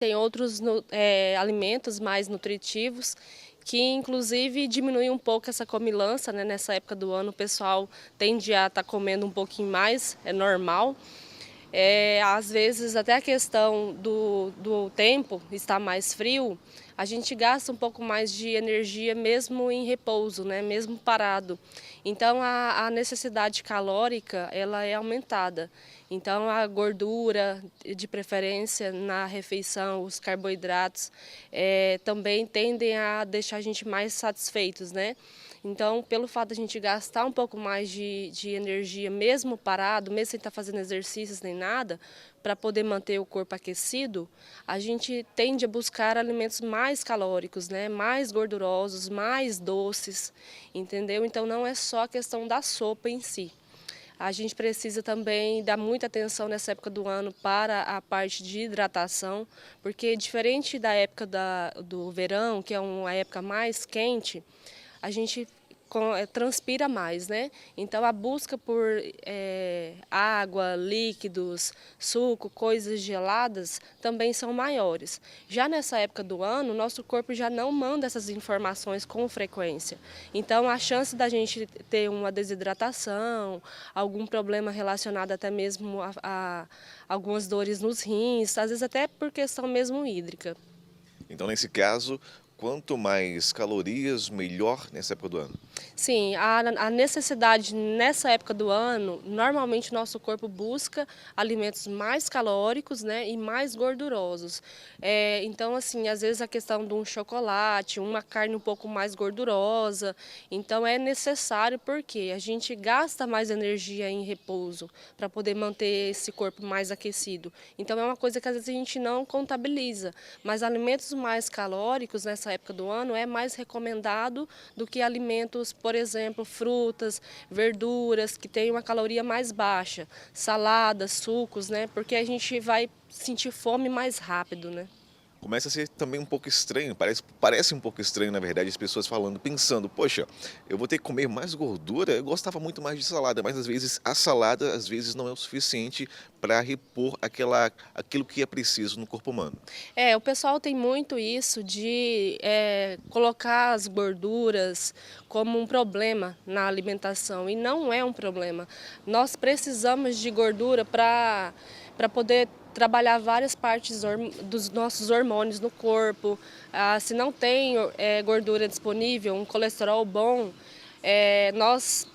Tem outros alimentos mais nutritivos que inclusive diminuem um pouco essa comilança, né? Nessa época do ano o pessoal tende a estar comendo um pouquinho mais, é normal. Às vezes até a questão do tempo estar mais frio, a gente gasta um pouco mais de energia mesmo em repouso, né? Mesmo parado. Então a necessidade calórica ela é aumentada. Então a gordura, de preferência na refeição, os carboidratos também tendem a deixar a gente mais satisfeitos, né? Então, pelo fato de a gente gastar um pouco mais de energia, mesmo parado, mesmo sem estar fazendo exercícios nem nada, para poder manter o corpo aquecido, a gente tende a buscar alimentos mais calóricos, né? Mais gordurosos, mais doces, entendeu? Então, não é só a questão da sopa em si. A gente precisa também dar muita atenção nessa época do ano para a parte de hidratação, porque diferente da época do verão, que é uma época mais quente, a gente transpira mais, né? Então a busca por água, líquidos, suco, coisas geladas também são maiores. Já nessa época do ano, nosso corpo já não manda essas informações com frequência. Então a chance da gente ter uma desidratação, algum problema relacionado até mesmo a algumas dores nos rins, às vezes até por questão mesmo hídrica. Então, nesse caso, quanto mais calorias, melhor nessa época do ano. Sim, a necessidade nessa época do ano, normalmente o nosso corpo busca alimentos mais calóricos, né, e mais gordurosos. Então, assim, às vezes a questão de um chocolate, uma carne um pouco mais gordurosa, então é necessário porque a gente gasta mais energia em repouso para poder manter esse corpo mais aquecido. Então é uma coisa que às vezes a gente não contabiliza, mas alimentos mais calóricos nessa época do ano é mais recomendado do que alimentos, por exemplo, frutas, verduras, que têm uma caloria mais baixa, saladas, sucos, né? Porque a gente vai sentir fome mais rápido, né? Começa a ser também um pouco estranho, parece um pouco estranho, na verdade, as pessoas falando, pensando, poxa, eu vou ter que comer mais gordura, eu gostava muito mais de salada, mas às vezes a salada às vezes não é o suficiente para repor aquilo que é preciso no corpo humano. O pessoal tem muito isso de colocar as gorduras como um problema na alimentação, e não é um problema. Nós precisamos de gordura para poder trabalhar várias partes dos nossos hormônios no corpo. Se não tem gordura disponível, um colesterol bom, nós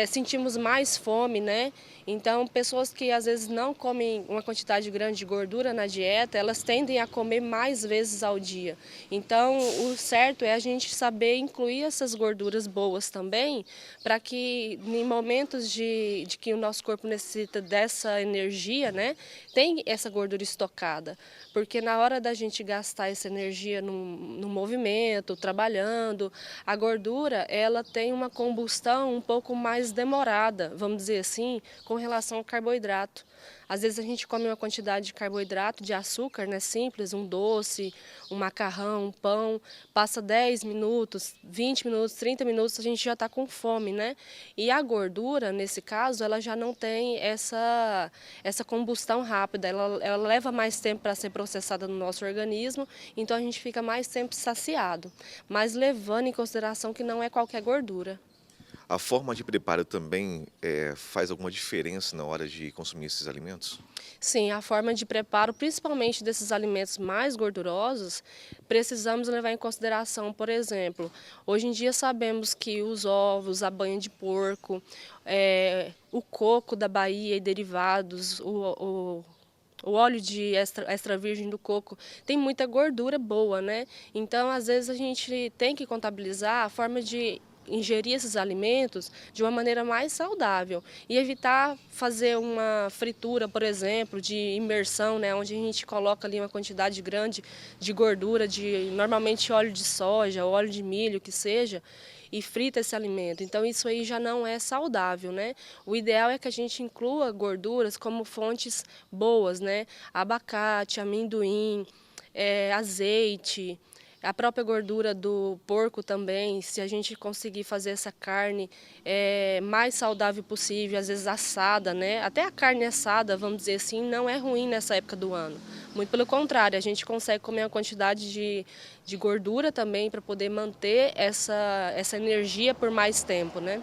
sentimos mais fome, né? Então, pessoas que às vezes não comem uma quantidade grande de gordura na dieta, elas tendem a comer mais vezes ao dia. Então, o certo é a gente saber incluir essas gorduras boas também, para que em momentos de que o nosso corpo necessita dessa energia, né, tem essa gordura estocada. Porque na hora da gente gastar essa energia no movimento, trabalhando, a gordura ela tem uma combustão um pouco mais demorada, vamos dizer assim, com relação ao carboidrato. Às vezes a gente come uma quantidade de carboidrato, de açúcar, né, simples, um doce, um macarrão, um pão, passa 10 minutos, 20 minutos, 30 minutos, a gente já está com fome, né? E a gordura, nesse caso, ela já não tem essa combustão rápida, ela leva mais tempo para ser processada no nosso organismo, então a gente fica mais tempo saciado, mas levando em consideração que não é qualquer gordura. A forma de preparo também faz alguma diferença na hora de consumir esses alimentos? Sim, a forma de preparo, principalmente desses alimentos mais gordurosos, precisamos levar em consideração, por exemplo, hoje em dia sabemos que os ovos, a banha de porco, o coco da Bahia e derivados, o óleo de extra virgem do coco tem muita gordura boa, né? Então, às vezes a gente tem que contabilizar a forma de ingerir esses alimentos de uma maneira mais saudável e evitar fazer uma fritura, por exemplo, de imersão, né, onde a gente coloca ali uma quantidade grande de gordura, de normalmente óleo de soja, óleo de milho, que seja, e frita esse alimento. Então isso aí já não é saudável, né? O ideal é que a gente inclua gorduras como fontes boas, né? Abacate, amendoim, azeite, A própria gordura do porco também, se a gente conseguir fazer essa carne mais saudável possível, às vezes assada, né? Até a carne assada, vamos dizer assim, não é ruim nessa época do ano. Muito pelo contrário, a gente consegue comer uma quantidade de gordura também para poder manter essa energia por mais tempo, né?